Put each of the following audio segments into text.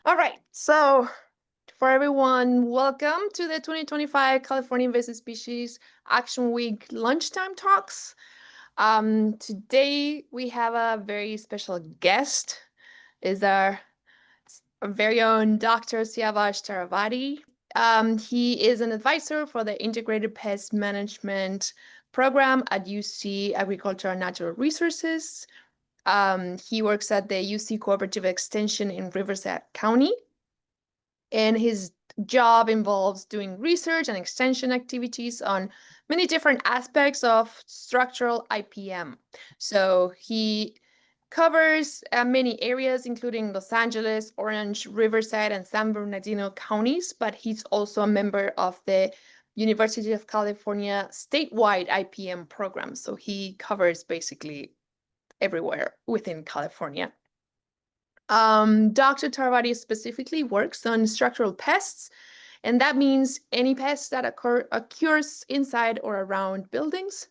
All right, so for everyone, welcome to the 2025 California Invasive Species Action Week lunchtime talks. Today we have a very special guest, is our very own Dr. Siavash Taravati. He is an advisor for the Integrated Pest Management Program at UC Agriculture and Natural Resources. He works at the UC Cooperative Extension in Riverside County, and his job involves doing research and extension activities on many different aspects of structural IPM. So he covers many areas, including Los Angeles, Orange, Riverside, and San Bernardino counties, but he's also a member of the University of California statewide IPM program. So he covers basically everywhere within California. Dr. Taravati specifically works on structural pests, and that means any pests that occurs inside or around buildings.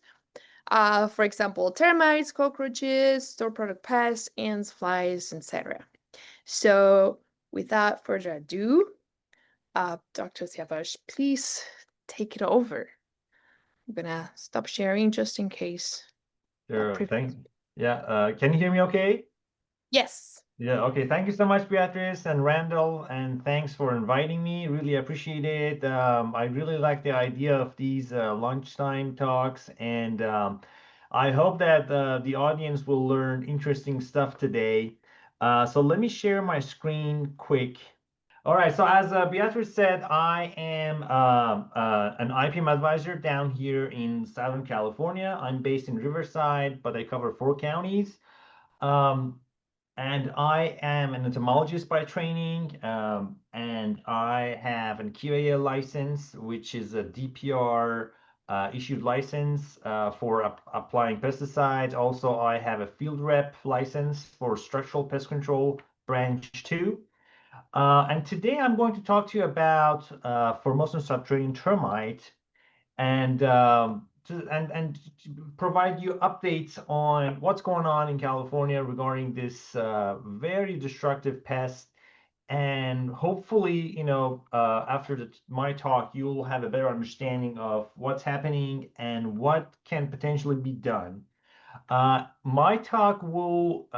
For example, termites, cockroaches, store product pests, ants, flies, etc. So without further ado, Dr. Siavash, please take it over. I'm gonna stop sharing just in case. Sure, thanks. Yeah, can you hear me okay? Yes. Yeah, okay. Thank you so much, Beatrice and Randall, and thanks for inviting me. Really appreciate it. I really like the idea of these lunchtime talks, and I hope that the audience will learn interesting stuff today. So let me share my screen quick. All right, so as Beatrice said, I am an IPM advisor down here in Southern California. I'm based in Riverside, but I cover 4 counties. And I am an entomologist by training, and I have an QAL license, which is a DPR issued license for applying pesticides. Also, I have a field rep license for structural pest control branch 2. And today I'm going to talk to you about Formosan Subterranean termite and and provide you updates on what's going on in California regarding this very destructive pest. And hopefully, after my talk, you'll have a better understanding of what's happening and what can potentially be done. My talk will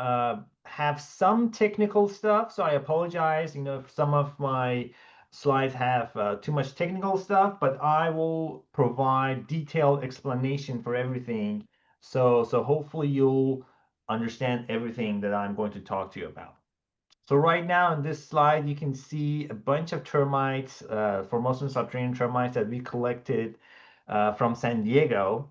have some technical stuff, so I apologize, if some of my slides have too much technical stuff, but I will provide detailed explanation for everything. So hopefully you'll understand everything that I'm going to talk to you about. So right now in this slide, you can see a bunch of termites, Formosan subterranean termites that we collected from San Diego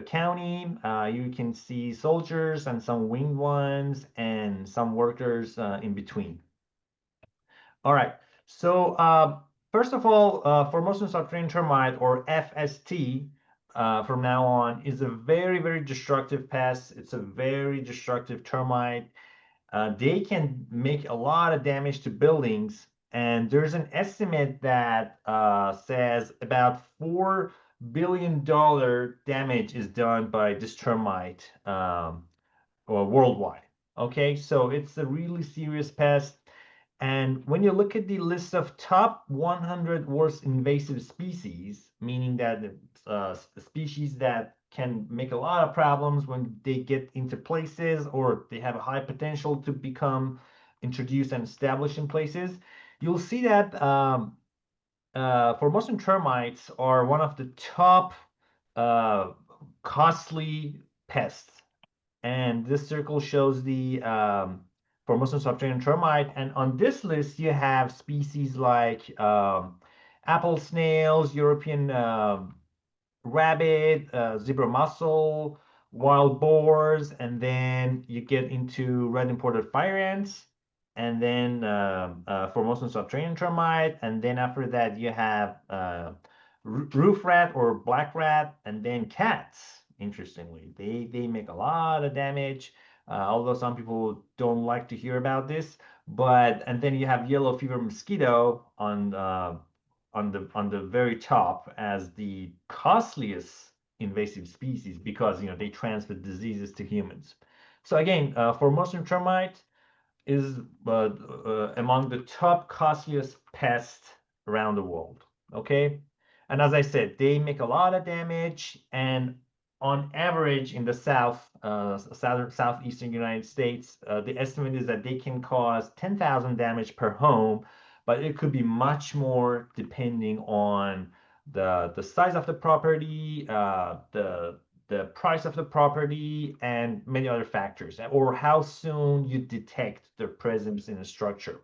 County. You can see soldiers and some winged ones and some workers in between. All right. So first of all, Formosan subterranean termite, or FST, from now on, is a very, very destructive pest. It's a very destructive termite. They can make a lot of damage to buildings, and there's an estimate that says about $4 billion damage is done by this termite or worldwide. Okay, so it's a really serious pest. And when you look at the list of top 100 worst invasive species, meaning that the species that can make a lot of problems when they get into places or they have a high potential to become introduced and established in places, you'll see that Formosan termites are one of the top costly pests. And this circle shows the Formosan subterranean termite. And on this list, you have species like apple snails, European rabbit, zebra mussel, wild boars, and then you get into red imported fire ants, and then Formosan subterranean termite, and then after that you have roof rat or black rat, and then cats. Interestingly, they make a lot of damage, although some people don't like to hear about this. But and then you have yellow fever mosquito on the very top as the costliest invasive species because they transmit diseases to humans. So again, Formosan termite is among the top costliest pests around the world. Okay, and as I said, they make a lot of damage, and on average in the southeastern United States, the estimate is that they can cause 10,000 damage per home, but it could be much more depending on the size of the property, the price of the property, and many other factors, or how soon you detect their presence in a structure.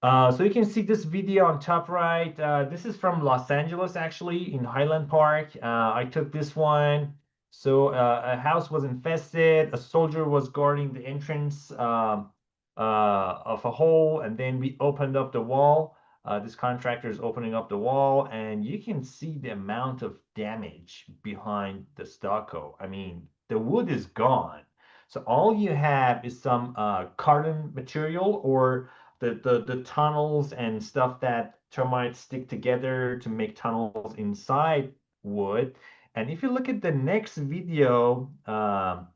So you can see this video on top right. This is from Los Angeles, actually, in Highland Park. I took this one. So a house was infested. A soldier was guarding the entrance of a hole, and then we opened up the wall. This contractor is opening up the wall, and you can see the amount of damage behind the stucco. I mean, the wood is gone. So all you have is some carton material, or the tunnels and stuff that termites stick together to make tunnels inside wood. And if you look at the next video on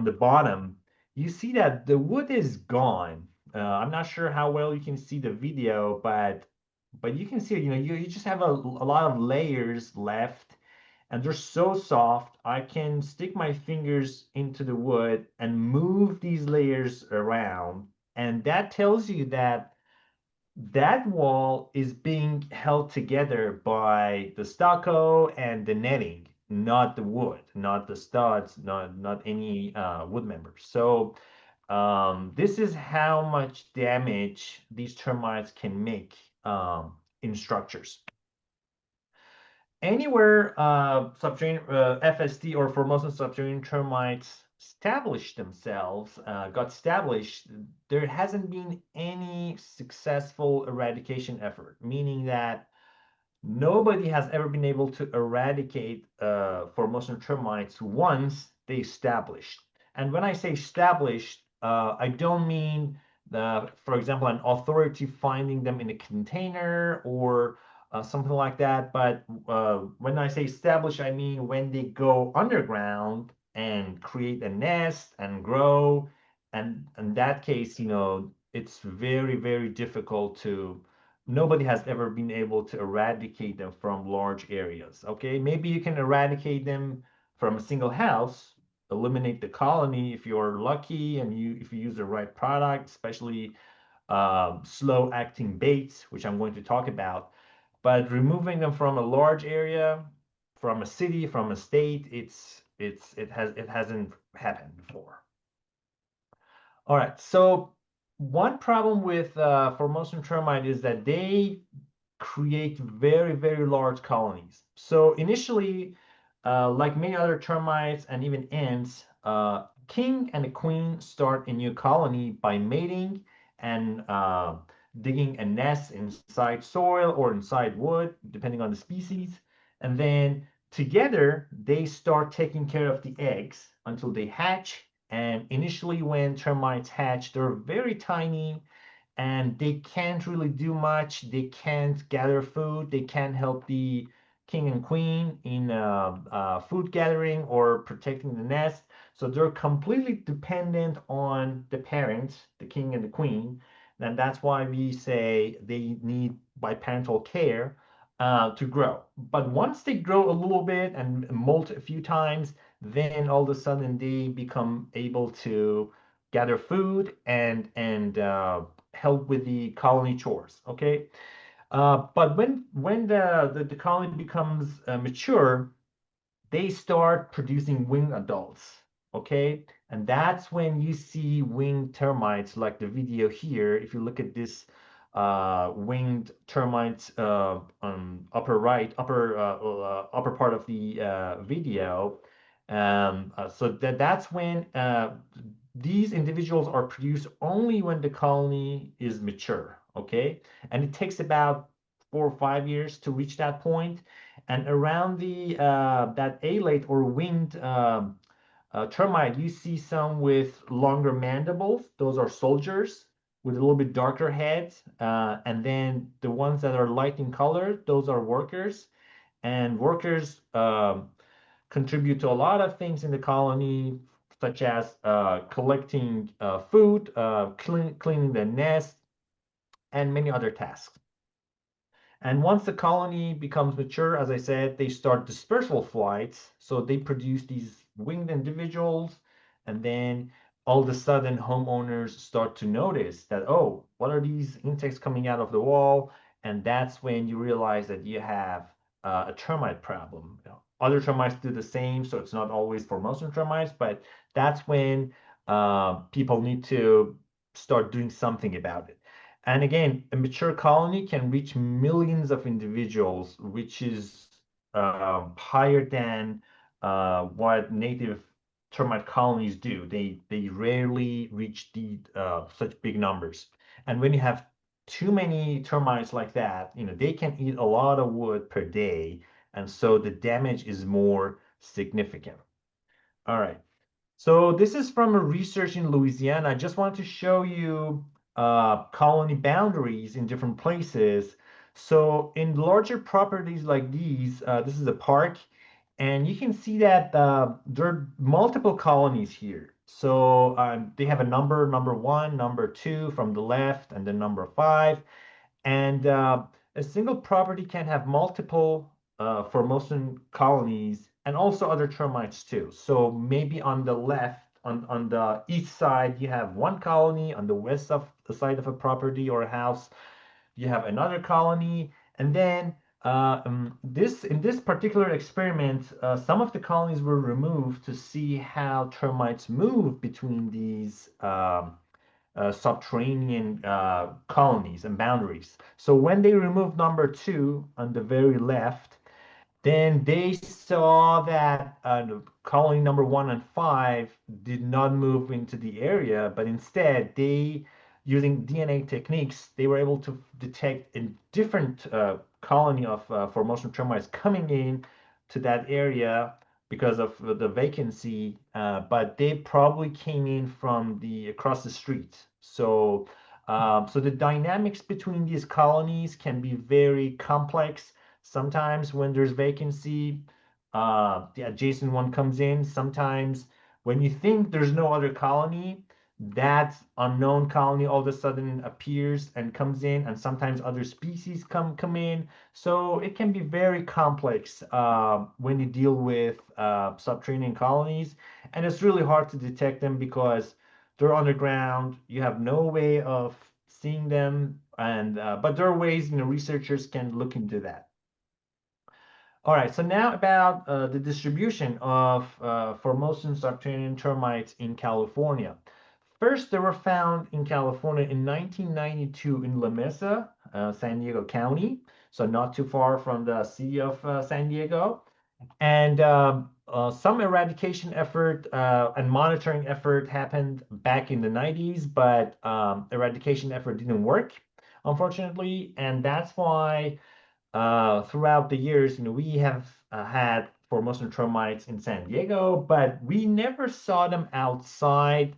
the bottom, you see that the wood is gone. I'm not sure how well you can see the video, but you can see, you just have a lot of layers left, and they're so soft. I can stick my fingers into the wood and move these layers around, and that tells you that that wall is being held together by the stucco and the netting, not the wood, not the studs, not any wood members. So this is how much damage these termites can make in structures. Anywhere subterranean FST or Formosan subterranean termites got established, there hasn't been any successful eradication effort, meaning that nobody has ever been able to eradicate Formosan termites once they established. And when I say established, I don't mean, for example, an authority finding them in a container or something like that. But when I say established, I mean when they go underground and create a nest and grow. And in that case, it's very, very difficult to nobody has ever been able to eradicate them from large areas. Okay, maybe you can eradicate them from a single house, eliminate the colony if you're lucky, and if you use the right product, especially slow acting baits, which I'm going to talk about. But removing them from a large area, from a city, from a state, it hasn't happened before. All right, so one problem with Formosan termite is that they create very, very large colonies. So initially, like many other termites and even ants, king and a queen start a new colony by mating and digging a nest inside soil or inside wood, depending on the species. And then together, they start taking care of the eggs until they hatch. And initially, when termites hatch, they're very tiny and they can't really do much. They can't gather food. They can't help the king and queen in food gathering or protecting the nest. So they're completely dependent on the parents, the king and the queen. And that's why we say they need biparental care to grow. But once they grow a little bit and molt a few times, then all of a sudden they become able to gather food and help with the colony chores. Okay, but when the colony becomes mature, they start producing winged adults. Okay, and that's when you see winged termites, like the video here. If you look at this winged termites on upper part of the video. So that's when these individuals are produced only when the colony is mature, okay? And it takes about 4 or 5 years to reach that point. And around the that alate or winged termite, you see some with longer mandibles. Those are soldiers with a little bit darker heads. And then the ones that are light in color, those are workers. And workers contribute to a lot of things in the colony, such as collecting food, cleaning the nest, and many other tasks. And once the colony becomes mature, as I said, they start dispersal flights. So they produce these winged individuals. And then all of a sudden, homeowners start to notice that, oh, what are these insects coming out of the wall? And that's when you realize that you have a termite problem. Other termites do the same, so it's not always Formosan termites, but that's when people need to start doing something about it. And again, a mature colony can reach millions of individuals, which is higher than what native termite colonies do. They rarely reach such big numbers. And when you have too many termites like that, they can eat a lot of wood per day, and so the damage is more significant. All right. So this is from a research in Louisiana. I just want to show you colony boundaries in different places. So in larger properties like these, this is a park, and you can see that there are multiple colonies here. So they have a number one, number two from the left, and then number five. And a single property can have multiple Formosan colonies and also other termites too. So maybe on the left, on the east side, you have one colony. On the west of the side of a property or a house, you have another colony. And then in this particular experiment, some of the colonies were removed to see how termites move between these subterranean colonies and boundaries. So when they removed number two on the very left, then they saw that colony number one and five did not move into the area, but instead using DNA techniques, they were able to detect a different colony of Formosan termites coming in to that area because of the vacancy, but they probably came in from the across the street. So the dynamics between these colonies can be very complex. Sometimes when there's vacancy, the adjacent one comes in. Sometimes when you think there's no other colony, that unknown colony all of a sudden appears and comes in, and sometimes other species come in. So it can be very complex when you deal with subterranean colonies, and it's really hard to detect them because they're underground. You have no way of seeing them, and but there are ways researchers can look into that. All right, so now about the distribution of Formosan subterranean termites in California. First, they were found in California in 1992 in La Mesa, San Diego County, so not too far from the city of San Diego. And some eradication effort and monitoring effort happened back in the 90s, but eradication effort didn't work, unfortunately. And that's why throughout the years, we have had Formosan termites in San Diego, but we never saw them outside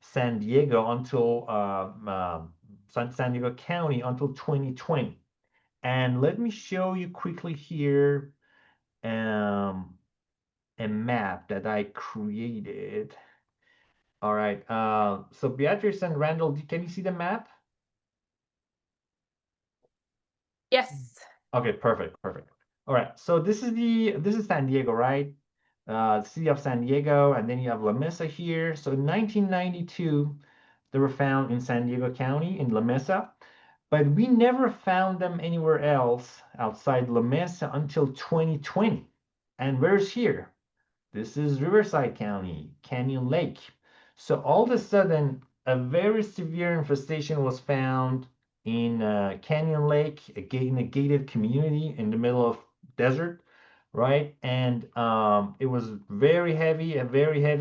San Diego until San Diego County until 2020. And let me show you quickly here um, a map that I created. All right. So Beatrice and Randall, can you see the map? Yes. Okay, perfect, perfect. All right, so this is San Diego, right? City of San Diego, and then you have La Mesa here. So in 1992, they were found in San Diego County in La Mesa, but we never found them anywhere else outside La Mesa until 2020. And where's here? This is Riverside County, Canyon Lake. So all of a sudden, a very severe infestation was found in Canyon Lake, in a gated community in the middle of desert, right? And it was a very heavy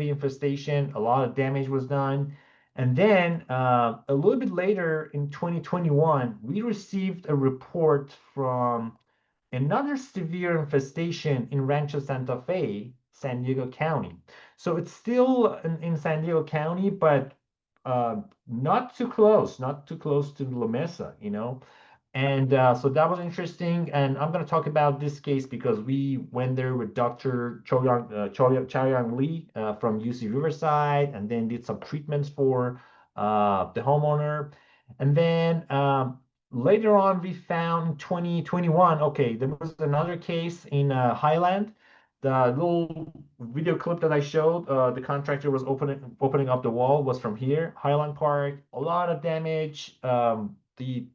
infestation. A lot of damage was done. And then a little bit later in 2021, we received a report from another severe infestation in Rancho Santa Fe, San Diego County. So it's still in San Diego County, but not too close to La Mesa, And so that was interesting. And I'm going to talk about this case because we went there with Dr. Chaoyang Lee from UC Riverside, and then did some treatments for the homeowner. And then later on, we found 2021, okay, there was another case in Highland. The little video clip that I showed, the contractor was opening up the wall, was from here, Highland Park. A lot of damage. The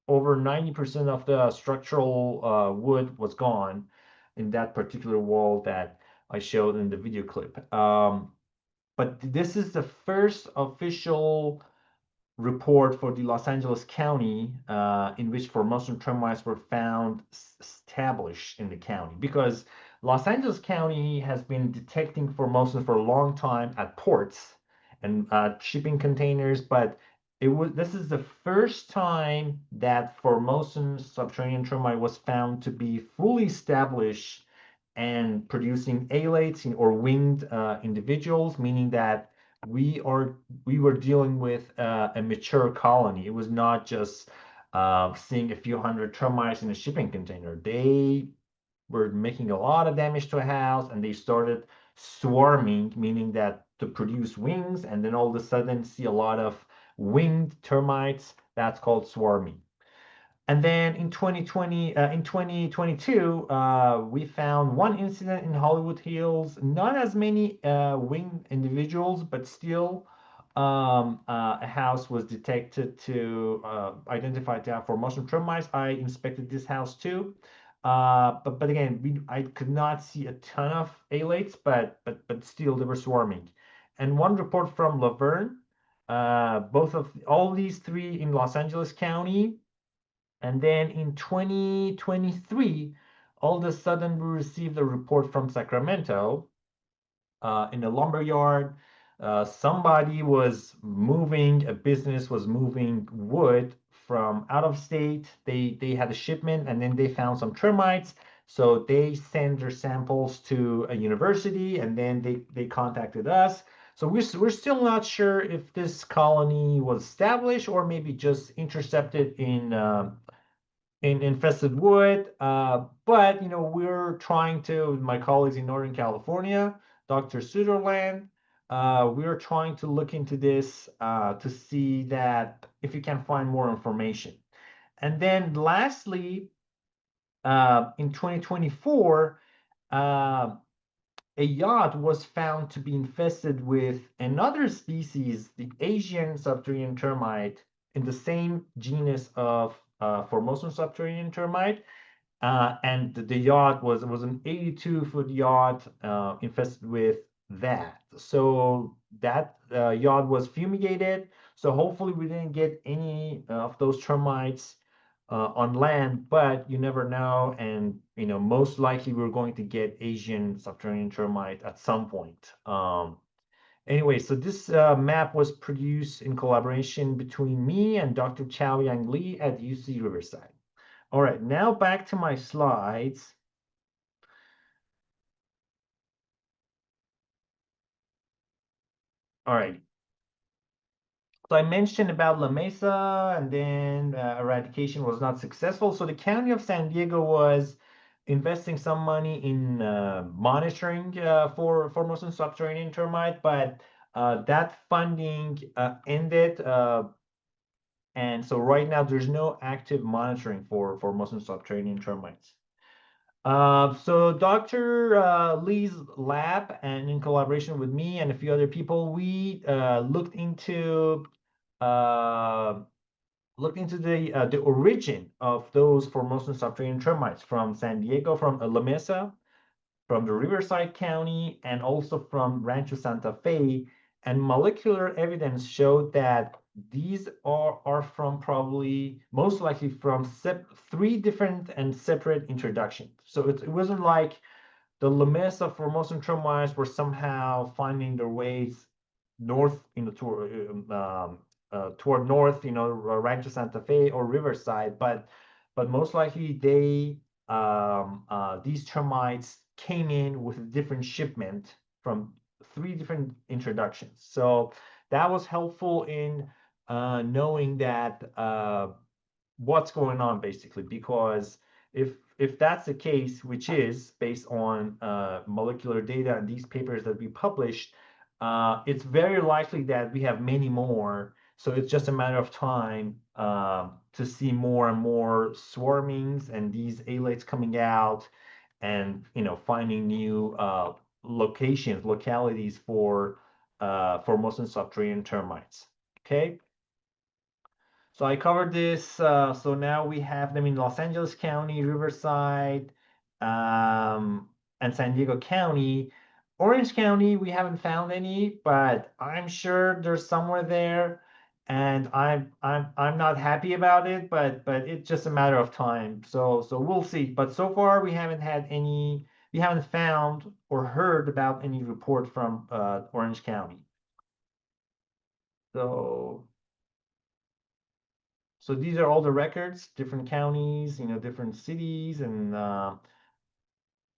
over 90% of the structural wood was gone in that particular wall that I showed in the video clip. But this is the first official report for the Los Angeles County in which Formosan termites were found established in the county, because Los Angeles County has been detecting Formosan for a long time at ports and shipping containers, but this is the first time that Formosan subterranean termite was found to be fully established and producing alates or winged individuals, meaning that we are we were dealing with a mature colony. It was not just seeing a few hundred termites in a shipping container. They were making a lot of damage to a house, and they started swarming, meaning that to produce wings, and then all of a sudden see a lot of winged termites. That's called swarming. And then in 2022, we found one incident in Hollywood Hills. Not as many winged individuals, but still, a house was detected to identify that for Formosan termites. I inspected this house too, but again, I could not see a ton of alates, but still they were swarming. And one report from Laverne, both of all these three in Los Angeles County. And then in 2023, all of a sudden we received a report from Sacramento in a lumber yard. Somebody was moving, a business was moving wood from out of state. They had a shipment, and then they found some termites. So they sent their samples to a university, and then they contacted us. So we're still not sure if this colony was established or maybe just intercepted in infested wood. But we're trying to, my colleagues in Northern California, Dr. Sutherland, we're trying to look into this to see that if you can find more information. And then lastly, in 2024, a yacht was found to be infested with another species, the Asian subterranean termite, in the same genus of Formosan subterranean termite. And the yacht was an 82-foot yacht infested with that. So that yacht was fumigated. So hopefully we didn't get any of those termites on land, but you never know. And most likely we're going to get Asian subterranean termite at some point. Anyway, so this map was produced in collaboration between me and Dr. Chao Yang Li at UC Riverside. All right, now back to my slides. All right. So I mentioned about La Mesa, and then eradication was not successful. So the county of San Diego was investing some money in monitoring for Formosan subterranean termite, but that funding ended. And so right now there's no active monitoring for Formosan subterranean termites. So Dr. Lee's lab, and in collaboration with me and a few other people, we uh, looked into the origin of those Formosan subterranean termites from San Diego, from La Mesa, from the Riverside County, and also from Rancho Santa Fe. And molecular evidence showed that these are from, probably most likely from three different and separate introductions. So it wasn't like the La Mesa Formosan termites were somehow finding their ways north, toward north, Rancho Santa Fe or Riverside, but most likely these termites came in with a different shipment from three different introductions. So that was helpful in knowing that what's going on basically, because if that's the case, which is based on molecular data and these papers that we published, it's very likely that we have many more. So it's just a matter of time to see more and more swarmings and these alates coming out, and finding new localities for Formosan subterranean termites. Okay. So I covered this. So now we have them in Los Angeles County, Riverside, and San Diego County. Orange County, we haven't found any, but I'm sure there's somewhere there, and I'm not happy about it, but it's just a matter of time. So we'll see. But so far we haven't had any. We haven't found or heard about any report from Orange County. So So these are all the records, different counties, different cities, and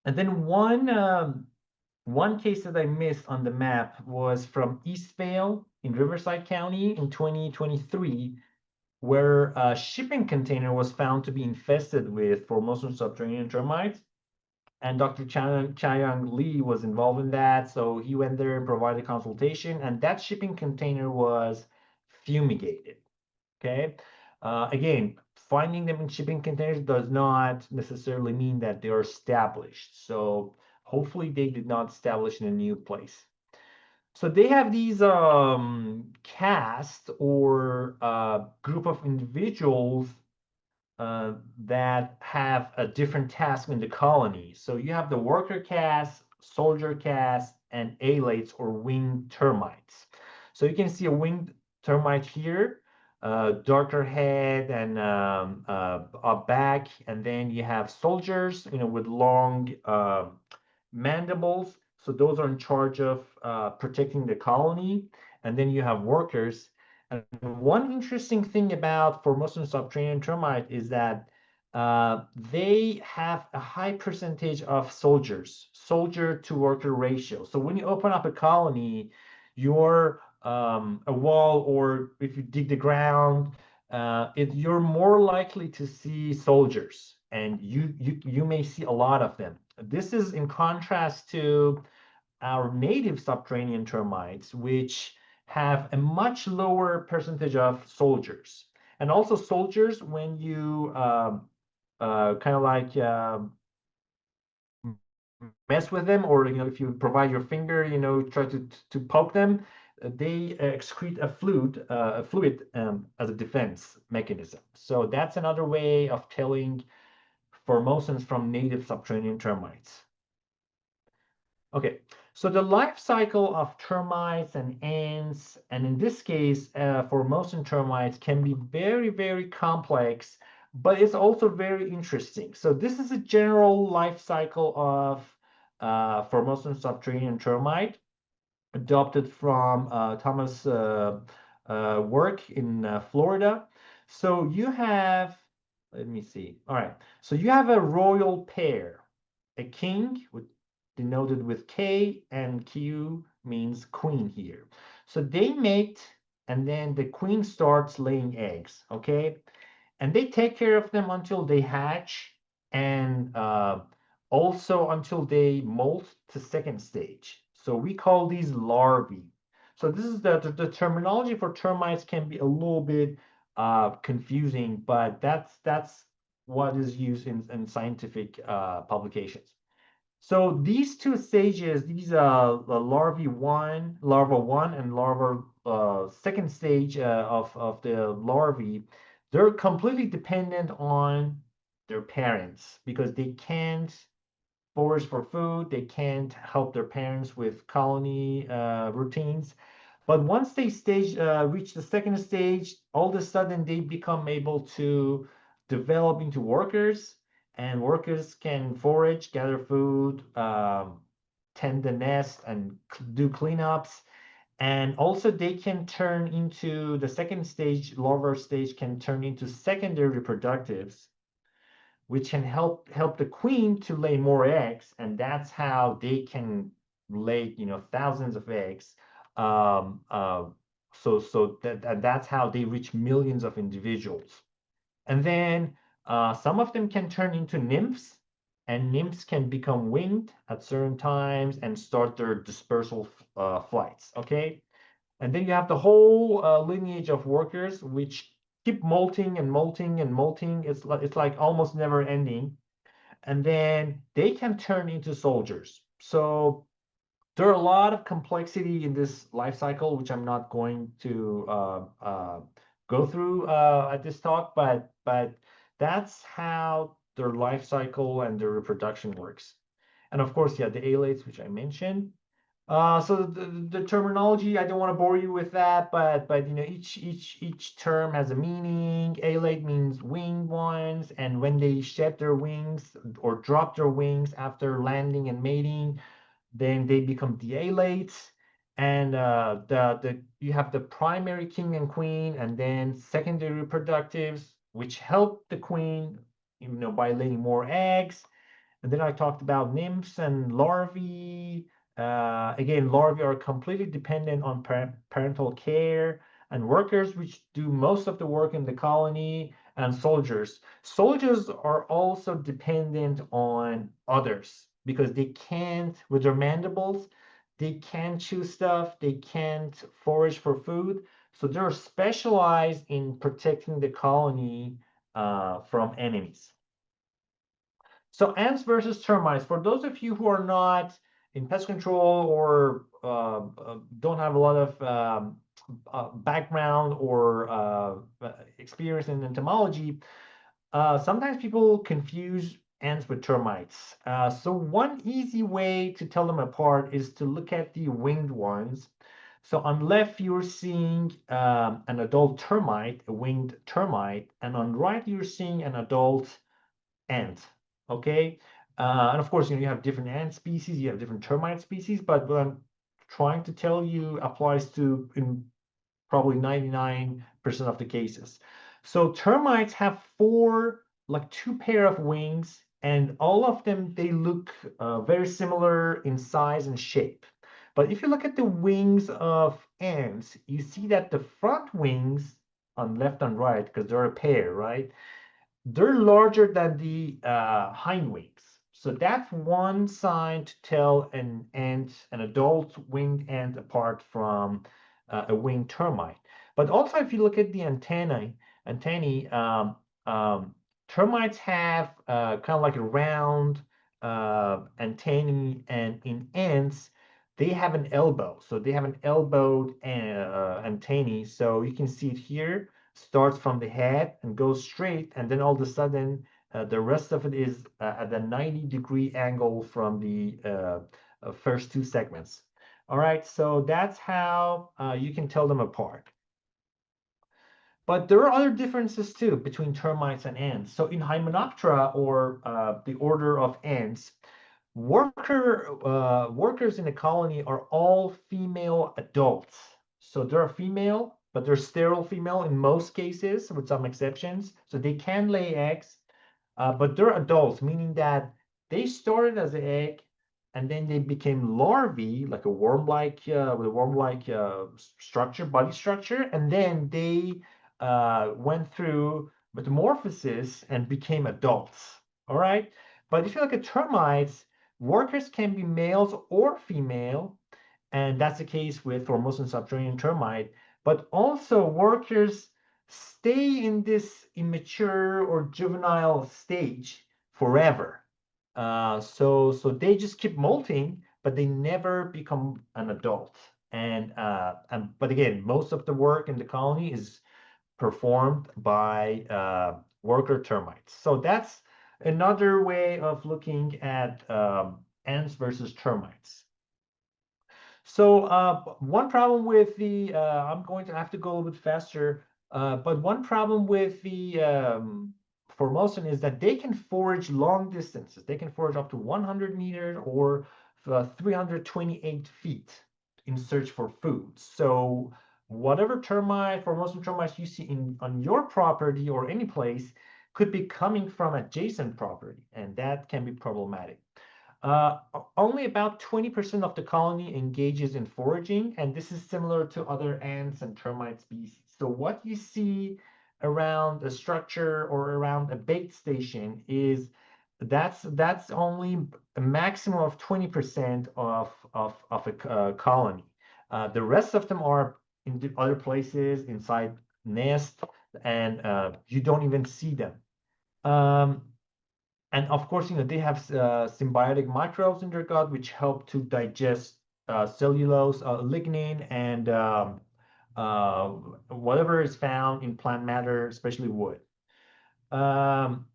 then one case that I missed on the map was from Eastvale in Riverside County in 2023, where a shipping container was found to be infested with Formosan subterranean termites. And Dr. Chayang Lee was involved in that, so he went there and provided consultation, and that shipping container was fumigated. Okay. Again, finding them in shipping containers does not necessarily mean that they are established. So hopefully they did not establish in a new place. So they have these cast or group of individuals that have a different task in the colony. So you have the worker caste, soldier caste, and alates or winged termites. So you can see a winged termite here, darker head and a back, and then you have soldiers, with long mandibles. So those are in charge of protecting the colony, and then you have workers. And one interesting thing about Formosan subterranean termite is that they have a high percentage of soldier to worker ratio. So when you open up a colony, you're a wall, or if you dig the ground, you're more likely to see soldiers, and you may see a lot of them. This is in contrast to our native subterranean termites, which have a much lower percentage of soldiers. And also soldiers, when you kind of like mess with them, or if you provide your finger, try to poke them, they excrete a fluid as a defense mechanism. So that's another way of telling formosans from native subterranean termites. Okay, so the life cycle of termites and ants, and in this case, Formosan termites, can be very, very complex, but it's also very interesting. So this is a general life cycle of Formosan subterranean termite, adopted from Thomas' work in Florida. So you have, let me see. All right, so you have a royal pair, a king denoted with K, and Q means queen here. So they mate, and then the queen starts laying eggs, okay? And they take care of them until they hatch, and also until they molt to second stage. So we call these larvae. So this is the terminology for termites can be a little bit confusing, but that's what is used in scientific publications. So these two stages, these larva one and larva second stage of the larvae, they're completely dependent on their parents, because they can't forage for food, they can't help their parents with colony routines. But once they reach the second stage, all of a sudden they become able to develop into workers, and workers can forage, gather food, tend the nest, and do cleanups. And also they can turn into the second stage, larval stage can turn into secondary reproductives, which can help the queen to lay more eggs, and that's how they can lay thousands of eggs. Um, uh, so that's how they reach millions of individuals. And then some of them can turn into nymphs, and nymphs can become winged at certain times and start their dispersal flights. Okay, and then you have the whole lineage of workers which keep molting and molting and molting. It's like almost never ending, and then they can turn into soldiers. So there are a lot of complexity in this life cycle, which I'm not going to go through at this talk, but that's how their life cycle and their reproduction works. And of course, yeah, the alates, which I mentioned. So the terminology, I don't want to bore you with that, but you know, each term has a meaning. Alate means winged ones, and when they shed their wings or drop their wings after landing and mating, then they become dialates. And the you have the primary king and queen, and then secondary reproductives, which help the queen, you know, by laying more eggs. And then I talked about nymphs and larvae. Again, larvae are completely dependent on parental care, and workers, which do most of the work in the colony, and soldiers. Soldiers are also dependent on others because they can't, with their mandibles, they can't chew stuff, they can't forage for food. So they're specialized in protecting the colony from enemies. So ants versus termites. For those of you who are not in pest control or don't have a lot of background or experience in entomology, sometimes people confuse ants with termites. So one easy way to tell them apart is to look at the winged ones. So on left, you're seeing an adult termite, a winged termite, and on right, you're seeing an adult ant. Okay, and of course, you know, you have different ant species, you have different termite species, but what I'm trying to tell you applies to in probably 99% of the cases. So termites have four, like two pair of wings, and all of them, they look very similar in size and shape. But if you look at the wings of ants, you see that the front wings on left and right, because they're a pair, right? They're larger than the hind wings. So that's one sign to tell an ant, an adult winged ant, apart from a winged termite. But also, if you look at the antennae, termites have kind of like a round antennae, and in ants, they have an elbow. So they have an elbowed antennae. So you can see it here, starts from the head and goes straight, and then all of a sudden, the rest of it is at a 90-degree angle from the first two segments. All right, so that's how you can tell them apart. But there are other differences too between termites and ants. So in Hymenoptera, or the order of ants, workers in a colony are all female adults. So they're female, but they're sterile female in most cases, with some exceptions. So they can lay eggs, but they're adults, meaning that they started as an egg and then they became larvae, like a worm-like, with a worm-like structure, body structure, and then they went through metamorphosis and became adults. All right. But if you look at termites, workers can be males or female, and that's the case with Formosan Subterranean Termite. But also, workers stay in this immature or juvenile stage forever. So they just keep molting, but they never become an adult. And but again, most of the work in the colony is performed by worker termites. So that's another way of looking at ants versus termites. So one problem with the, I'm going to have to go a little bit faster, but one problem with the Formosan is that they can forage long distances. They can forage up to 100 meters or 328 feet in search for food. So whatever termite, Formosan termites you see on your property or any place could be coming from adjacent property, and that can be problematic. Uh, Only about 20% of the colony engages in foraging, and this is similar to other ants and termite species. So what you see around a structure or around a bait station is that's only a maximum of 20% of a colony. The rest of them are in other places inside nest, and you don't even see them. Um, and of course, they have symbiotic microbes in their gut, which help to digest cellulose, lignin, and uh, whatever is found in plant matter, especially wood. Um,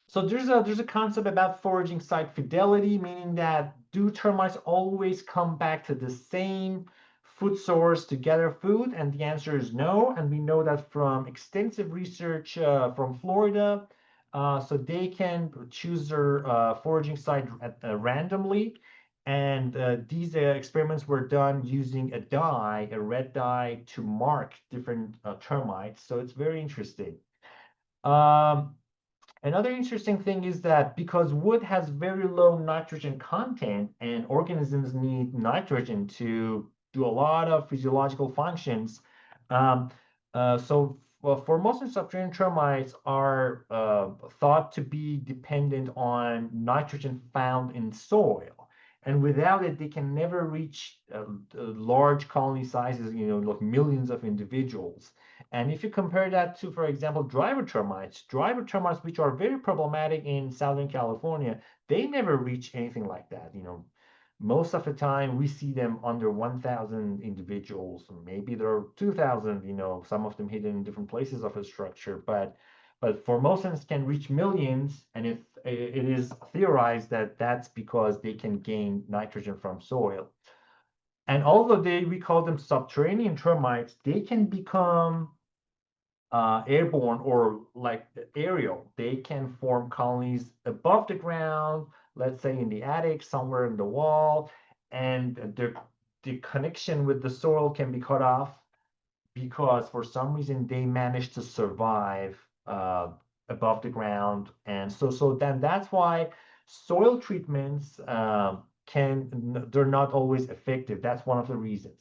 so there's a concept about foraging site fidelity, meaning that do termites always come back to the same food source to gather food? And the answer is no. And we know that from extensive research from Florida. So they can choose their foraging site randomly. And these experiments were done using a dye, a red dye, to mark different termites. So it's very interesting. Um, Another interesting thing is that because wood has very low nitrogen content and organisms need nitrogen to do a lot of physiological functions, um, so Formosan subterranean termites are thought to be dependent on nitrogen found in soil. And without it, they can never reach large colony sizes, like millions of individuals. And if you compare that to, for example, driver termites, which are very problematic in Southern California, they never reach anything like that. Most of the time we see them under 1,000 individuals. Maybe there are 2,000. Some of them hidden in different places of a structure. But Formosans can reach millions, and it is theorized that that's because they can gain nitrogen from soil. And although we call them subterranean termites, they can become airborne or like aerial. They can form colonies above the ground, let's say in the attic, somewhere in the wall, and the connection with the soil can be cut off because for some reason they managed to survive above the ground. And so then that's why soil treatments they're not always effective. That's one of the reasons.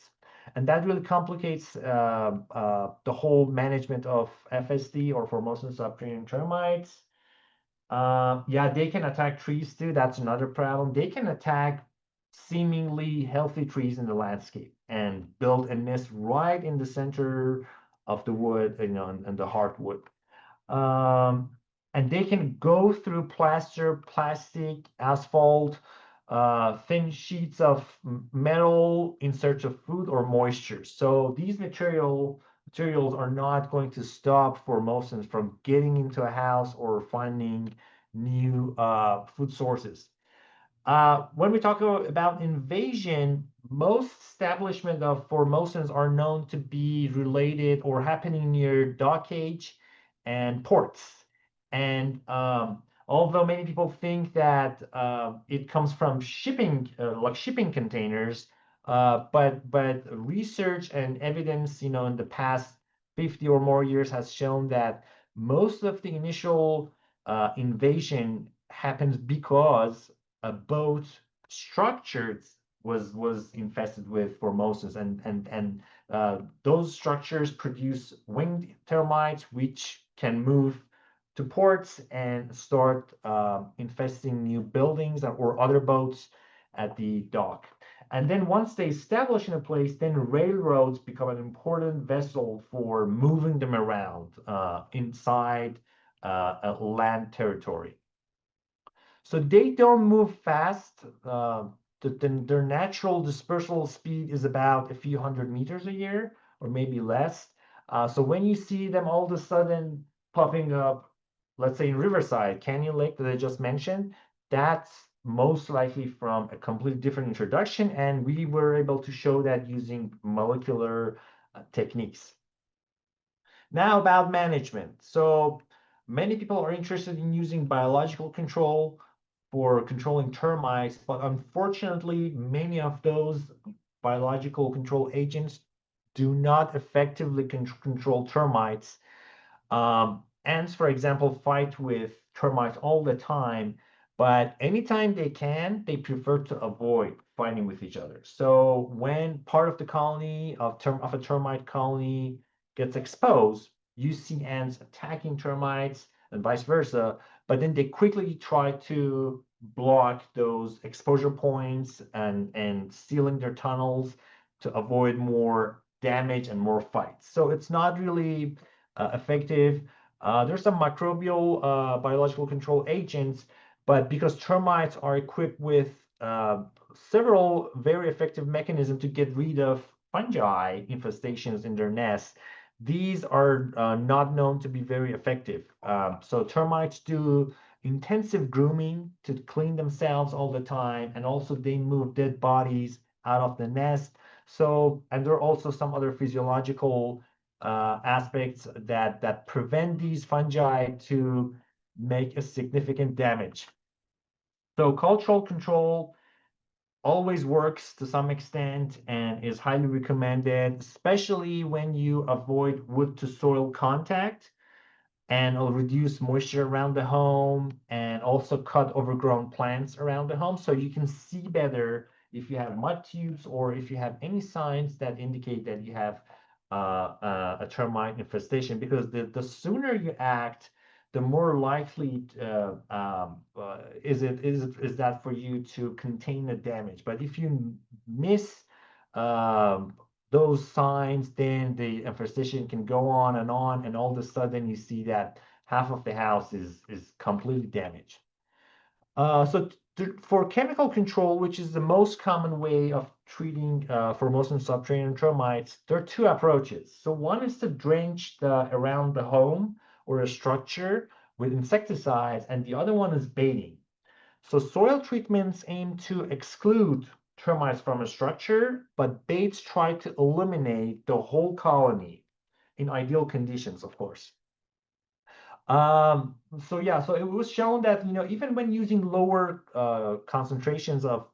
And that really complicates the whole management of FSD, or Formosan subterranean termites. Yeah, they can attack trees too. That's another problem. They can attack seemingly healthy trees in the landscape and build a nest right in the center of the wood, and the hardwood. Um, and they can go through plaster, plastic, asphalt, thin sheets of metal in search of food or moisture. So these materials are not going to stop Formosans from getting into a house or finding new food sources. When we talk about invasion, most establishment of Formosans are known to be related or happening near dockage and ports. And although many people think that it comes from shipping, like shipping containers, but research and evidence, in the past 50 or more years has shown that most of the initial invasion happens because a boat structured was infested with Formosus, and those structures produce winged termites, which can move to ports and start infesting new buildings or other boats at the dock. And then once they establish in a place, then railroads become an important vessel for moving them around inside a land territory. So they don't move fast. Their natural dispersal speed is about a few hundred meters a year, or maybe less. So when you see them all of a sudden popping up, let's say in Riverside, Canyon Lake that I just mentioned, that's most likely from a completely different introduction. And we were able to show that using molecular techniques. Now about management. So many people are interested in using biological control for controlling termites, but unfortunately, many of those biological control agents do not effectively control termites. Ants, for example, fight with termites all the time, but anytime they can, they prefer to avoid fighting with each other. So when part of the colony of a termite colony gets exposed, you see ants attacking termites and vice versa, but then they quickly try to block those exposure points and sealing their tunnels to avoid more damage and more fights. So it's not really effective. There's some microbial biological control agents, but because termites are equipped with several very effective mechanisms to get rid of fungi infestations in their nests, these are not known to be very effective. So termites do intensive grooming to clean themselves all the time, and also they move dead bodies out of the nest. So, and there are also some other physiological aspects that prevent these fungi to make a significant damage. So cultural control always works to some extent and is highly recommended, especially when you avoid wood to soil contact, and it'll reduce moisture around the home and also cut overgrown plants around the home so you can see better if you have mud tubes or if you have any signs that indicate that you have a termite infestation, because the sooner you act, the more likely is that for you to contain the damage. But if you miss um, those signs, then the infestation can go on, and all of a sudden you see that half of the house is completely damaged. So for chemical control, which is the most common way of treating Formosan subterranean termites, there are two approaches. So one is to drench around the home or a structure with insecticides, and the other one is baiting. So soil treatments aim to exclude termites from a structure, but baits try to eliminate the whole colony in ideal conditions, of course. So yeah, so it was shown that even when using lower concentrations of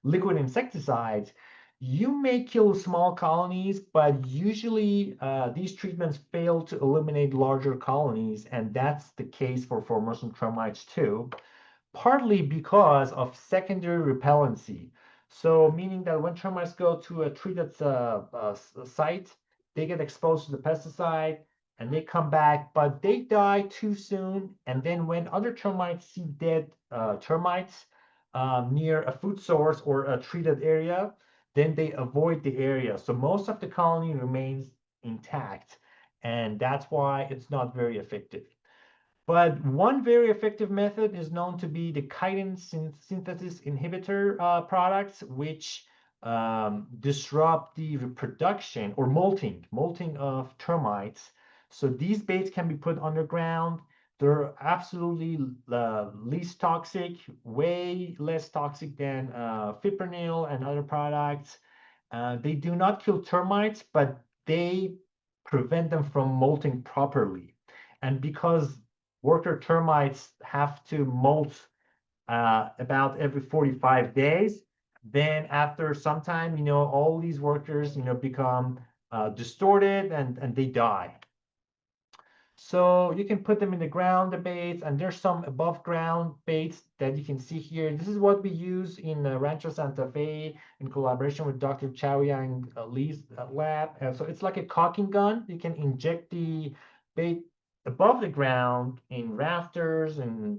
liquid insecticides, you may kill small colonies, but usually these treatments fail to eliminate larger colonies, and that's the case for Formosan termites too, partly because of secondary repellency. So meaning that when termites go to a treated site, they get exposed to the pesticide and they come back, but they die too soon. And then when other termites see dead termites near a food source or a treated area, then they avoid the area. So most of the colony remains intact. And that's why it's not very effective. But one very effective method is known to be the chitin synthesis inhibitor products, which disrupt the reproduction or molting of termites. So these baits can be put underground. They're absolutely least toxic, way less toxic than fipronil and other products. They do not kill termites, but they prevent them from molting properly. And because worker termites have to molt about every 45 days. Then after some time, all these workers, become distorted and they die. So you can put them in the ground, the baits, and there's some above ground baits that you can see here. This is what we use in Rancho Santa Fe in collaboration with Dr. Chow Yang Lee's lab. So it's like a caulking gun. You can inject the bait above the ground in rafters and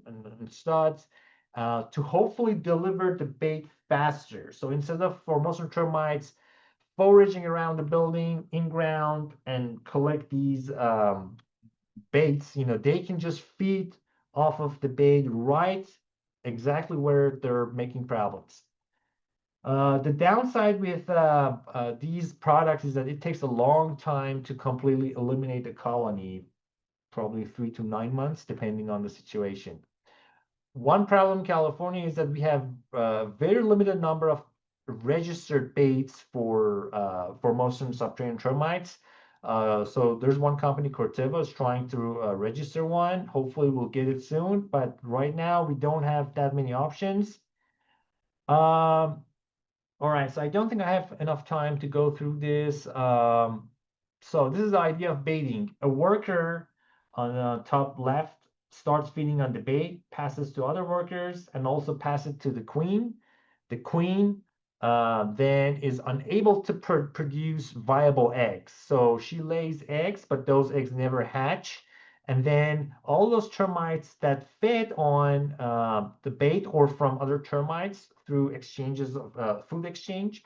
studs to hopefully deliver the bait faster. So instead of for most termites foraging around the building in ground and collect these baits, they can just feed off of the bait right exactly where they're making problems. The downside with these products is that it takes a long time to completely eliminate the colony, probably 3 to 9 months, depending on the situation. One problem in California is that we have a very limited number of registered baits for most subterranean termites. So there's one company, Corteva, is trying to register one. Hopefully we'll get it soon, but right now we don't have that many options. All right, so I don't think I have enough time to go through this. So this is the idea of baiting. A worker on the top left starts feeding on the bait, passes to other workers, and also passes to the queen. The queen then is unable to produce viable eggs. So she lays eggs, but those eggs never hatch. And then all those termites that fed on the bait or from other termites through exchanges of food exchange,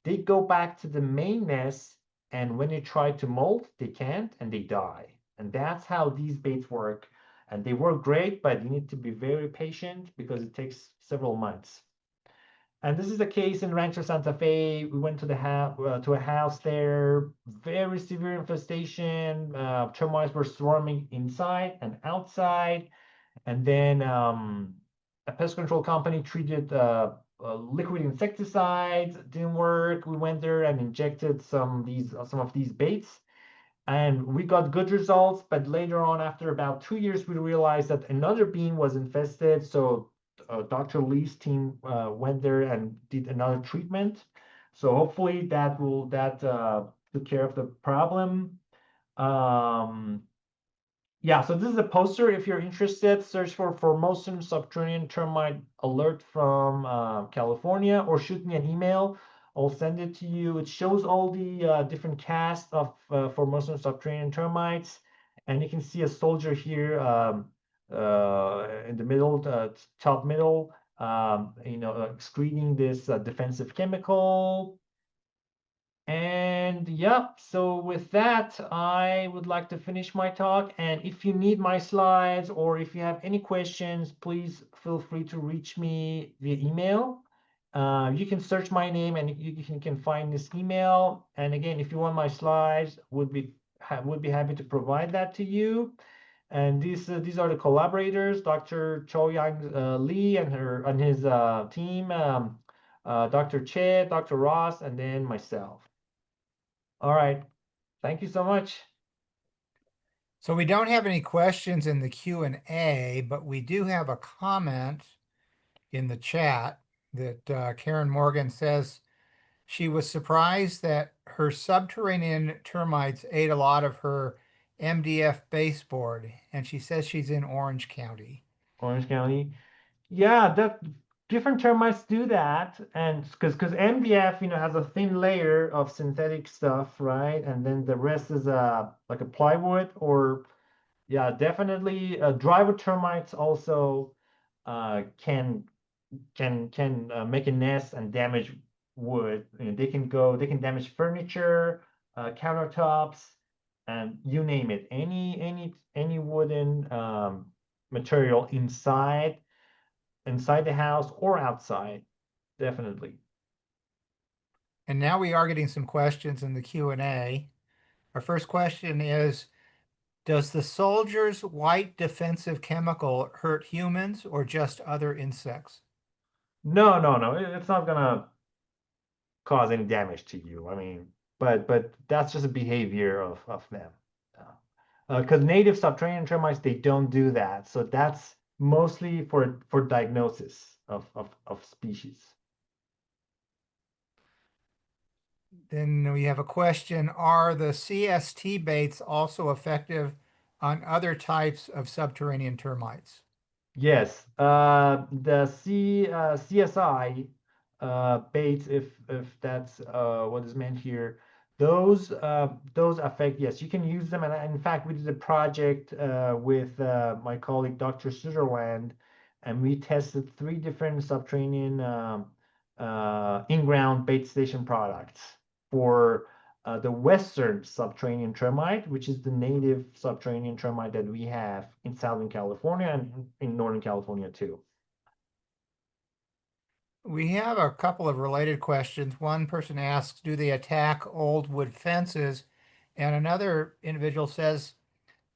they go back to the main nest. And when they try to molt, they can't and they die. And that's how these baits work. And they work great, but you need to be very patient because it takes several months. And this is the case in Rancho Santa Fe. We went to to a house there, very severe infestation. Termites were swarming inside and outside. And then a pest control company treated liquid insecticides. Didn't work. We went there and injected some of these baits, and we got good results. But later on, after about 2 years, we realized that another bean was infested. So Dr. Lee's team went there and did another treatment. So hopefully that took care of the problem. Um, yeah, so this is a poster. If you're interested, search for Formosan Subterranean Termite Alert from California, or shoot me an email. I'll send it to you. It shows all the different casts of Formosan Subterranean Termites. And you can see a soldier here in the middle, top middle, excreting this defensive chemical. And yep, so with that, I would like to finish my talk. And if you need my slides or if you have any questions, please feel free to reach me via email. You can search my name and you can find this email. And again, if you want my slides, would be happy to provide that to you. And these are the collaborators, Dr. Cho Yang Lee and his team, Dr. Che, Dr. Ross, and then myself. All right. Thank you so much. So we don't have any questions in the Q&A, but we do have a comment in the chat that Karen Morgan says she was surprised that her subterranean termites ate a lot of her MDF baseboard, and she says she's in Orange County. Orange County. Yeah, that different termites do that, and because MDF, has a thin layer of synthetic stuff, right? And then the rest is like a plywood, or yeah, definitely driver termites also can make a nest and damage wood. They can damage furniture, countertops, and you name it. Any wooden material inside the house or outside, definitely. And now we are getting some questions in the Q&A. Our first question is, does the soldier's white defensive chemical hurt humans or just other insects? No, no, no. It's not gonna cause any damage to you. I mean, but that's just a behavior of them. Because native subterranean termites, they don't do that. So that's mostly for diagnosis of species. Then we have a question, are the CST baits also effective on other types of subterranean termites? Yes, the CSI baits, if that's what is meant here, those affect. Yes, you can use them, and in fact, we did a project with my colleague Dr. Sutherland, and we tested 3 different subterranean in-ground bait station products for the western subterranean termite, which is the native subterranean termite that we have in Southern California and in Northern California too. We have a couple of related questions. One person asks, do they attack old wood fences? And another individual says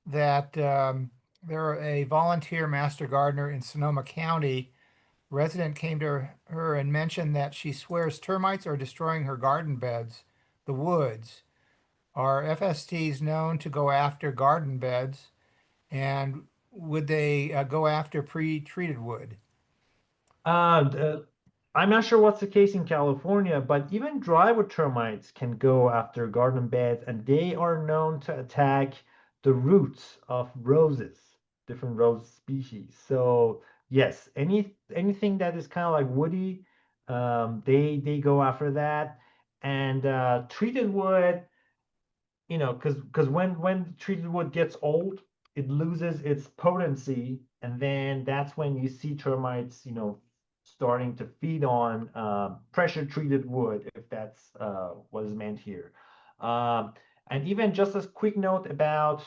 that they're a volunteer master gardener in Sonoma County. Resident came to her and mentioned that she swears termites are destroying her garden beds, the woods. Are FSTs known to go after garden beds, and would they go after pre-treated wood? I'm not sure what's the case in California, but even drywood termites can go after garden beds, and they are known to attack the roots of roses, different rose species. So yes, anything that is kind of like woody, They go after that, and treated wood, because when treated wood gets old, it loses its potency, and then that's when you see termites, starting to feed on pressure treated wood, if that's what is meant here. Um, and even just a quick note about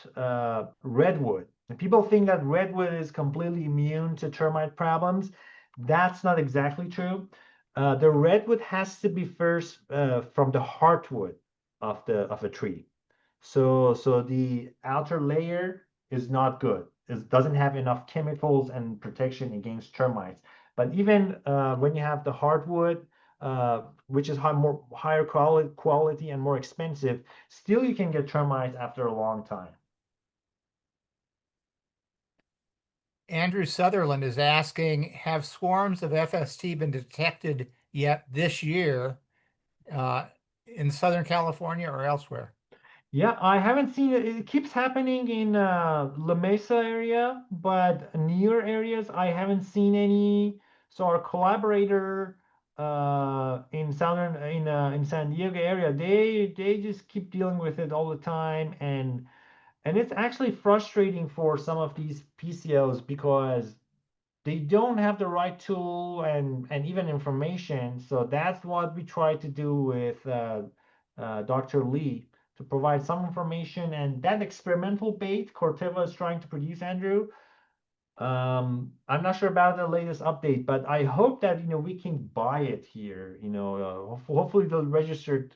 redwood. People think that redwood is completely immune to termite problems. That's not exactly true. The redwood has to be first from the heartwood of a tree. So the outer layer is not good. It doesn't have enough chemicals and protection against termites. But even when you have the hardwood, which is higher quality and more expensive, still you can get termites after a long time. Andrew Sutherland is asking, have swarms of FST been detected yet this year uh, in Southern California or elsewhere? Yeah, I haven't seen it. It keeps happening in La Mesa area, but near areas I haven't seen any. So our collaborator in San Diego area, they just keep dealing with it all the time, and it's actually frustrating for some of these PCOs because they don't have the right tool and even information. So that's what we try to do with Dr. Lee, to provide some information. And that experimental bait Corteva is trying to produce, Andrew, I'm not sure about the latest update, but I hope that we can buy it here. Hopefully they'll register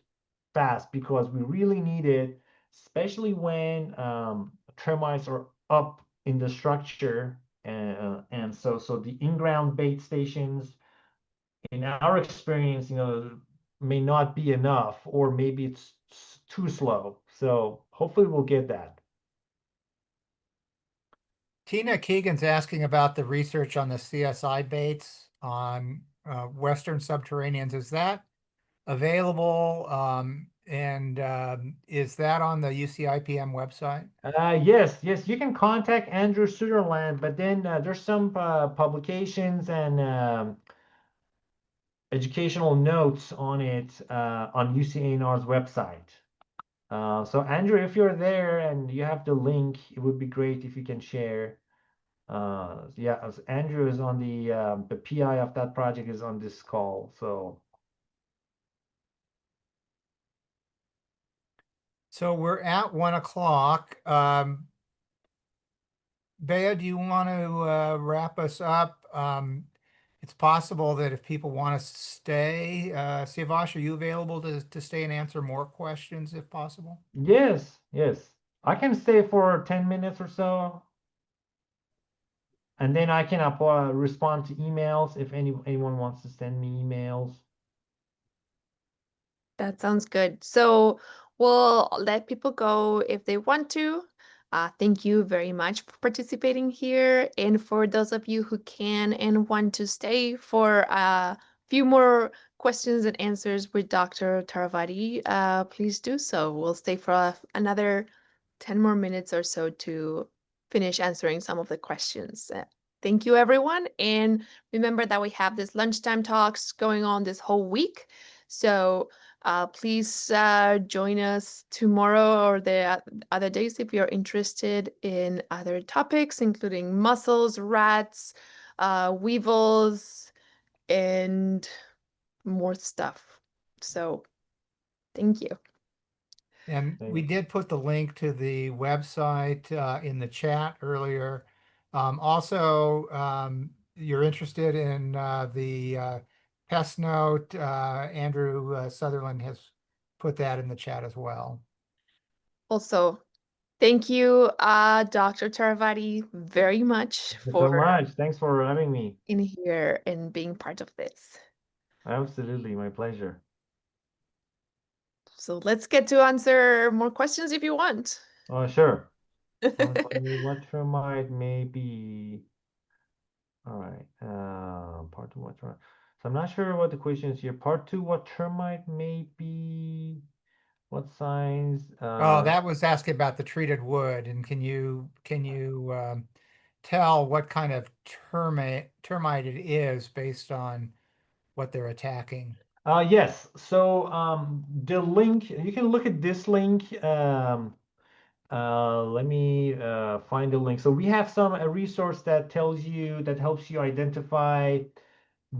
fast because we really need it, especially when termites are up in the structure, and so the in-ground bait stations, in our experience, may not be enough, or maybe it's too slow. So hopefully we'll get that. Tina Keegan's asking about the research on the CSI baits on Western subterraneans. Is that available? And is that on the UCIPM website? Yes, you can contact Andrew Sutherland, but then there's some publications and educational notes on it on UCANR's website. So Andrew, if you're there and you have the link, it would be great if you can share. Yeah, as Andrew is on the PI of that project is on this call. So we're at 1 o'clock. Bea, do you want to wrap us up? It's possible that if people want to stay, Siavash, are you available to stay and answer more questions if possible? yes, I can stay for 10 minutes or so, and then I can respond to emails if anyone wants to send me emails. That sounds good. So we'll let people go if they want to. Thank you very much for participating here. And for those of you who can and want to stay for a few more questions and answers with Dr. Taravati, please do so. We'll stay for another 10 more minutes or so to finish answering some of the questions. Thank you, everyone. And remember that we have this lunchtime talks going on this whole week. So please join us tomorrow or the other days if you're interested in other topics, including mussels, rats, weevils, and more stuff. So thank you. And we Thanks. did put the link to the website in the chat earlier. Also, you're interested in the pest note, Andrew Sutherland has put that in the chat as well. Also, thank you, Dr. Taravati, very much Thank you for so much. Thanks for having me. in here and being part of this. Absolutely, my pleasure. So let's get to answer more questions if you want. Oh, sure. What termite may be? All right. Part two, what termite? So I'm not sure what the question is here. Part two, what termite may be? What signs? Oh, that was asking about the treated wood, and can you tell what kind of termite it is based on what they're attacking? Yes. So the link, you can look at this link. Let me find the link. So we have a resource that helps you identify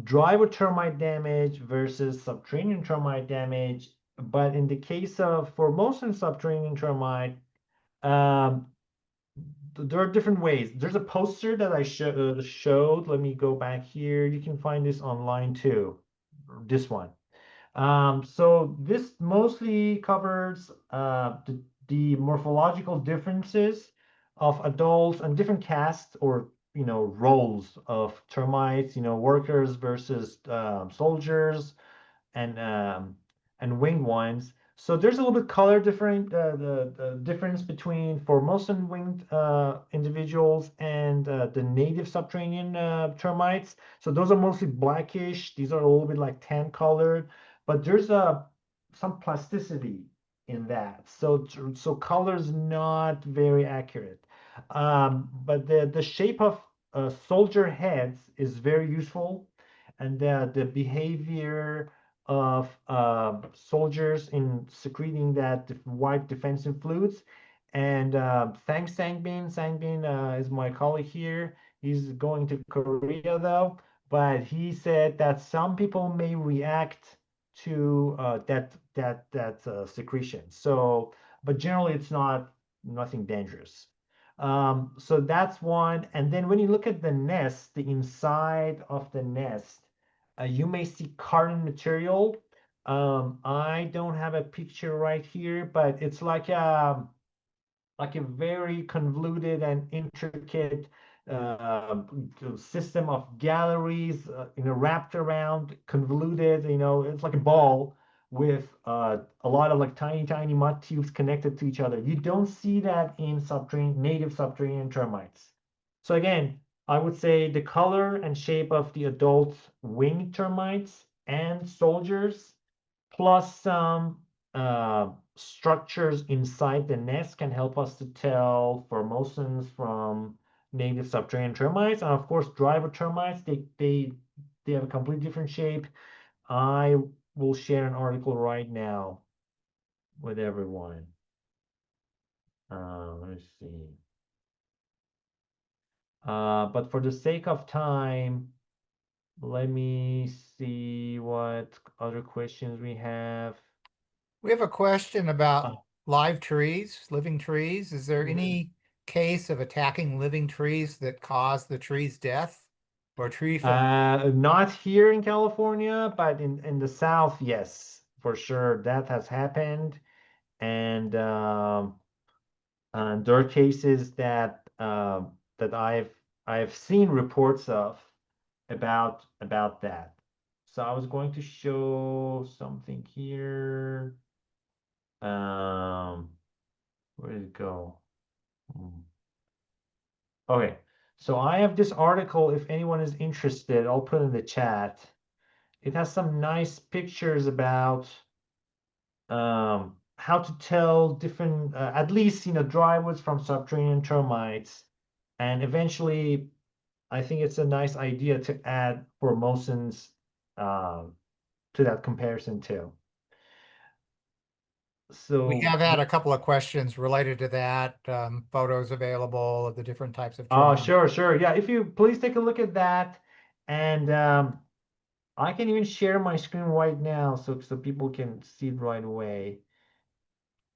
driver termite damage versus subterranean termite damage. But in the case of Formosan subterranean termite, um, there are different ways. There's a poster that I showed. Let me go back here. You can find this online too. This one. So this mostly covers the morphological differences of adults and different castes or roles of termites, workers versus soldiers and um, and winged ones. So there's a little bit color different the difference between Formosan winged individuals and the native subterranean termites. So those are mostly blackish. These are a little bit like tan colored, but there's some plasticity in that. So color is not very accurate. But the shape of soldier heads is very useful, and the behavior of soldiers in secreting that white defensive fluids. And thanks, Sangbin. Sangbin is my colleague here. He's going to Korea though, but he said that some people may react to that secretion. So, but generally, it's nothing dangerous. So that's one. And then when you look at the nest, the inside of the nest, you may see carton material. I don't have a picture right here, but it's like a very convoluted and intricate uh, system of galleries, wrapped around, convoluted. It's like a ball with a lot of like tiny, tiny mud tubes connected to each other. You don't see that in native subterranean termites. So again, I would say the color and shape of the adult winged termites and soldiers, plus some structures inside the nest, can help us to tell Formosans from native subterranean termites. And of course, driver termites, they have a completely different shape. I will share an article right now with everyone. Let me see. But for the sake of time, let me see what other questions we have. We have a question about Uh, live trees, living trees. Is there mhm. any case of attacking living trees that cause the tree's death or tree failure? Not here in California, but in the South, yes, for sure, that has happened. And there are cases that I've seen reports of about that. So I was going to show something here. Um, where did it go? Hmm. Okay, so I have this article. If anyone is interested, I'll put in the chat. It has some nice pictures about how to tell different, at least drywoods from subterranean termites, and eventually, I think it's a nice idea to add Formosans um, to that comparison too. We So, have had a couple of questions related to that, photos available of the different types of oh, termites. sure, sure, yeah. If you please take a look at that, and I can even share my screen right now so people can see it right away.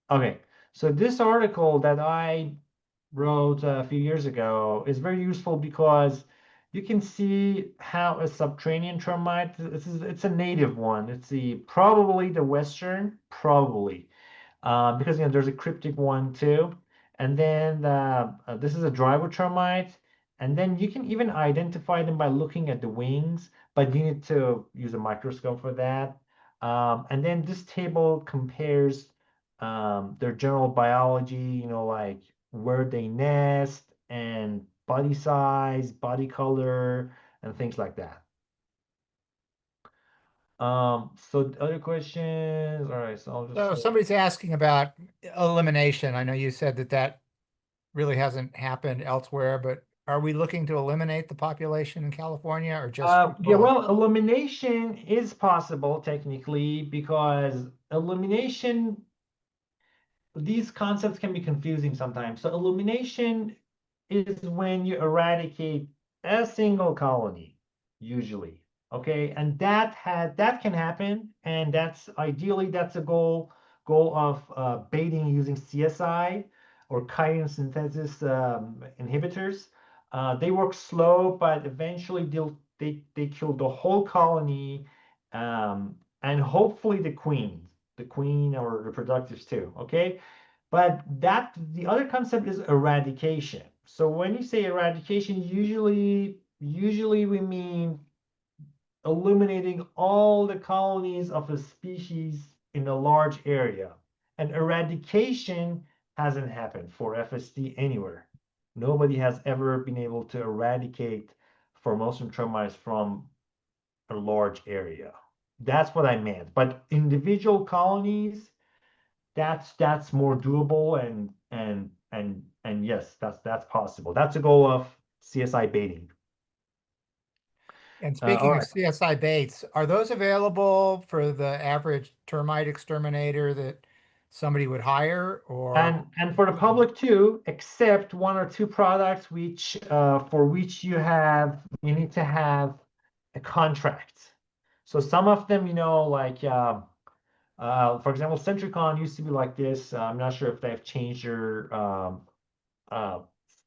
Okay, so this article that I wrote a few years ago is very useful because you can see how a subterranean termite, it's a native one. It's probably the western, probably, because there's a cryptic one too. And then this is a drywood termite, and then you can even identify them by looking at the wings, but you need to use a microscope for that. And then this table compares their general biology, like where they nest and body size, body color, and things like that. So the other questions. All right, so I'll just So show. somebody's asking about elimination. I know you said that really hasn't happened elsewhere, but are we looking to eliminate the population in California or just Yeah, control it? well, elimination is possible technically because elimination, these concepts can be confusing sometimes. So elimination is when you eradicate a single colony, usually. Okay, and that can happen, and that's ideally that's a goal of baiting using CSI or chitin synthesis inhibitors. They work slow, but eventually they kill the whole colony, and hopefully the queen or reproductives too. Okay, but that the other concept is eradication. So when you say eradication, usually we mean eliminating all the colonies of a species in a large area. And eradication hasn't happened for FSD anywhere. Nobody has ever been able to eradicate Formosan termites from a large area. That's what I meant. But individual colonies, that's more doable, and yes, that's possible. That's a goal of CSI baiting. And All speaking of right. CSI baits, are those available for the average termite exterminator that somebody would hire or And for the public too, except one or two products which for which you need to have a contract. So some of them, like for example, Centricon used to be like this. I'm not sure if they've changed their uh,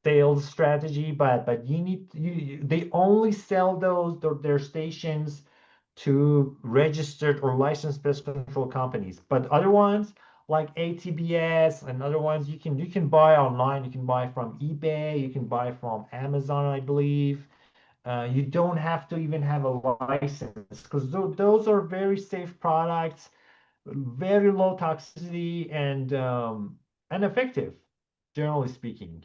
sales strategy, but they only sell their stations to registered or licensed pest control companies. But other ones like ATBS and other ones you can buy online. You can buy from eBay. You can buy from Amazon, I believe. You don't have to even have a license because those are very safe products, very low toxicity, and effective, generally speaking.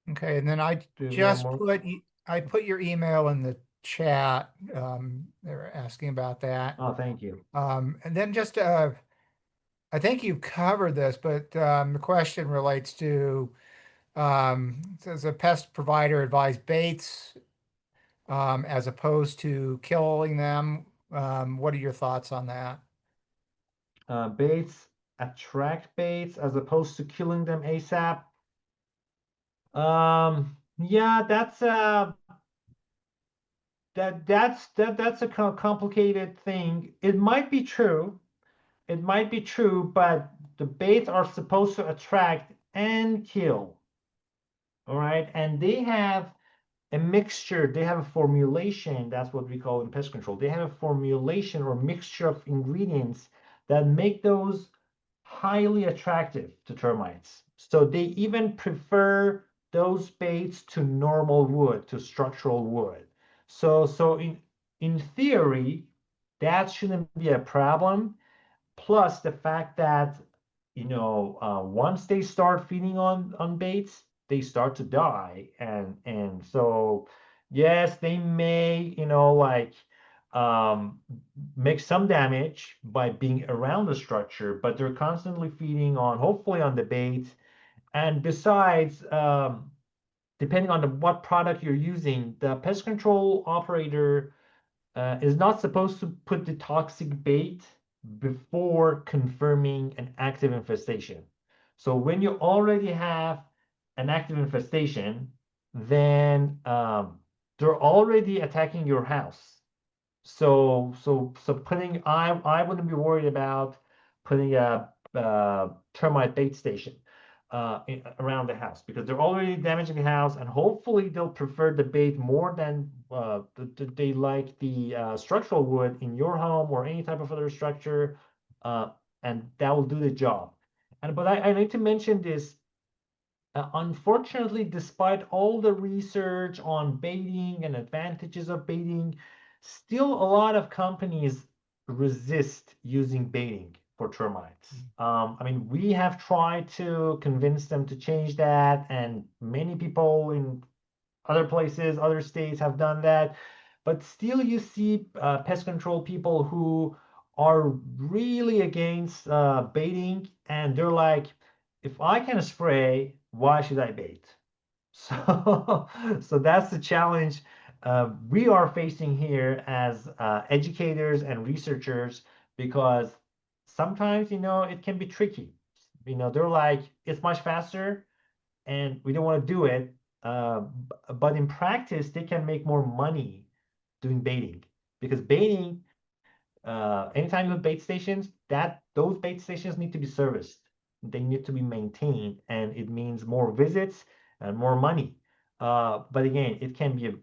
okay, and then I Do we have just more? I put your email in the chat. They were asking about that. Oh, thank you. And then just I think you've covered this, but the question relates to does a pest provider advise baits as opposed to killing them? What are your thoughts on that? Baits attract baits as opposed to killing them ASAP. Yeah, that's a complicated thing. It might be true. It might be true, but the baits are supposed to attract and kill. All right, and they have a mixture, they have a formulation, that's what we call in pest control. They have a formulation or mixture of ingredients that make those highly attractive to termites. So they even prefer those baits to normal wood, to structural wood. So in theory, that shouldn't be a problem. Plus the fact that once they start feeding on baits, they start to die, and so yes, they may like um, make some damage by being around the structure, but they're constantly feeding on hopefully on the bait. And besides, depending on what product you're using, the pest control operator is not supposed to put the toxic bait before confirming an active infestation. So when you already have an active infestation, then they're already attacking your house. So putting I wouldn't be worried about putting a termite bait station around the house because they're already damaging the house, and hopefully they'll prefer the bait more than they like the structural wood in your home or any type of other structure, uh, and that will do the job. And but I need to mention this. Unfortunately, despite all the research on baiting and advantages of baiting, still a lot of companies resist using baiting for termites. I mean, we have tried to convince them to change that, and many people in other places, other states have done that. But still, you see pest control people who are really against baiting, and they're like, if I can spray, why should I bait? So, so that's the challenge we are facing here as educators and researchers, because sometimes, it can be tricky. They're like, it's much faster and we don't want to do it. But in practice, they can make more money doing baiting, because baiting, anytime you have bait stations, those bait stations need to be serviced. They need to be maintained, and it means more visits and more money. But again, it can be a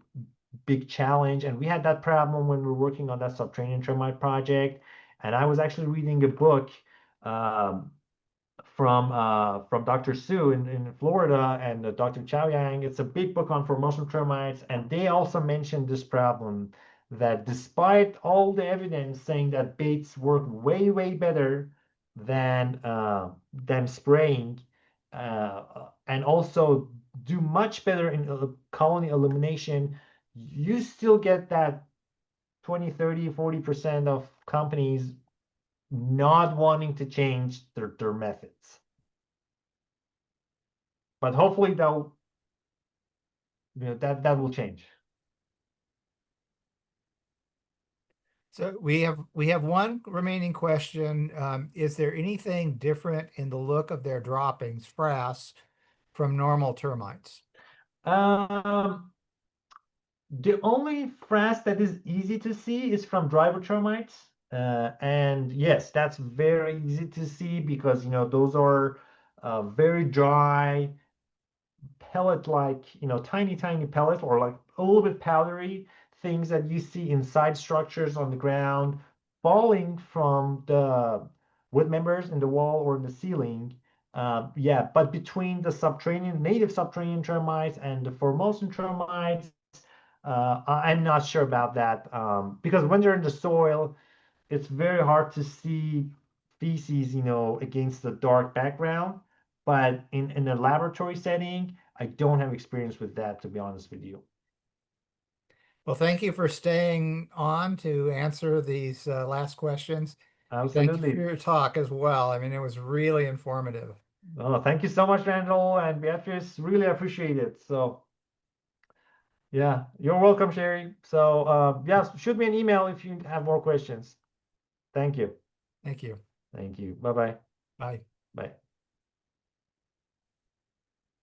big challenge, and we had that problem when we were working on that subterranean termite project. And I was actually reading a book um, from Dr. Su in Florida, and Dr. Chow Yang. It's a big book on Formosan termites, and they also mentioned this problem, that despite all the evidence saying that baits work way, way better than spraying, and also do much better in colony elimination, you still get that 20, 30, 40% of companies not wanting to change their methods. But hopefully that will change. So we have one remaining question. Is there anything different in the look of their droppings, frass, from normal termites? The only frass that is easy to see is from driver termites. And yes, that's very easy to see, because those are very dry, pellet-like, tiny, tiny pellet, or like a little bit powdery things that you see inside structures on the ground, falling from the wood members in the wall or in the ceiling. Yeah, but between the native subterranean termites and the Formosan termites, I'm not sure about that, because when they're in the soil, it's very hard to see feces, against the dark background. But in a laboratory setting, I don't have experience with that, to be honest with you. Well, thank you for staying on to answer these last questions. Thank you for Absolutely. your talk as well. I mean, it was really informative. Oh, thank you so much, Randall and Beatrice. Really appreciate it. So, yeah, you're welcome, Sherry. So, yeah, shoot me an email if you have more questions. Thank you. Thank you. Thank you. Bye-bye. Bye. Bye.